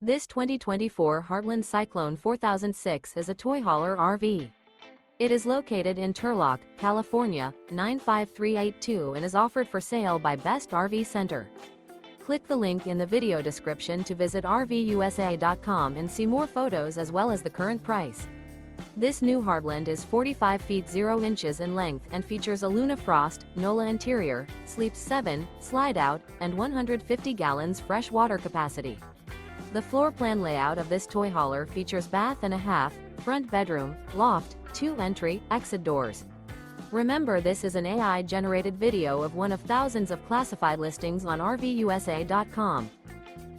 This 2024 Heartland Cyclone 4006 is a toy hauler RV. It is located in Turlock, California, 95382 and is offered for sale by Best RV Center. Click the link in the video description to visit RVUSA.com and see more photos as well as the current price. This new Heartland is 45 feet 0 inches in length and features a Luna Frost, Nola interior, sleeps 7, Slideout, and 150 gallons fresh water capacity. The floor plan layout of this toy hauler features bath and a half, front bedroom, loft, 2 entry, exit doors. Remember, this is an AI-generated video of one of thousands of classified listings on RVUSA.com.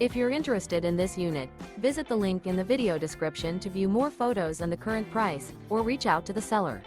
If you're interested in this unit, visit the link in the video description to view more photos and the current price, or reach out to the seller.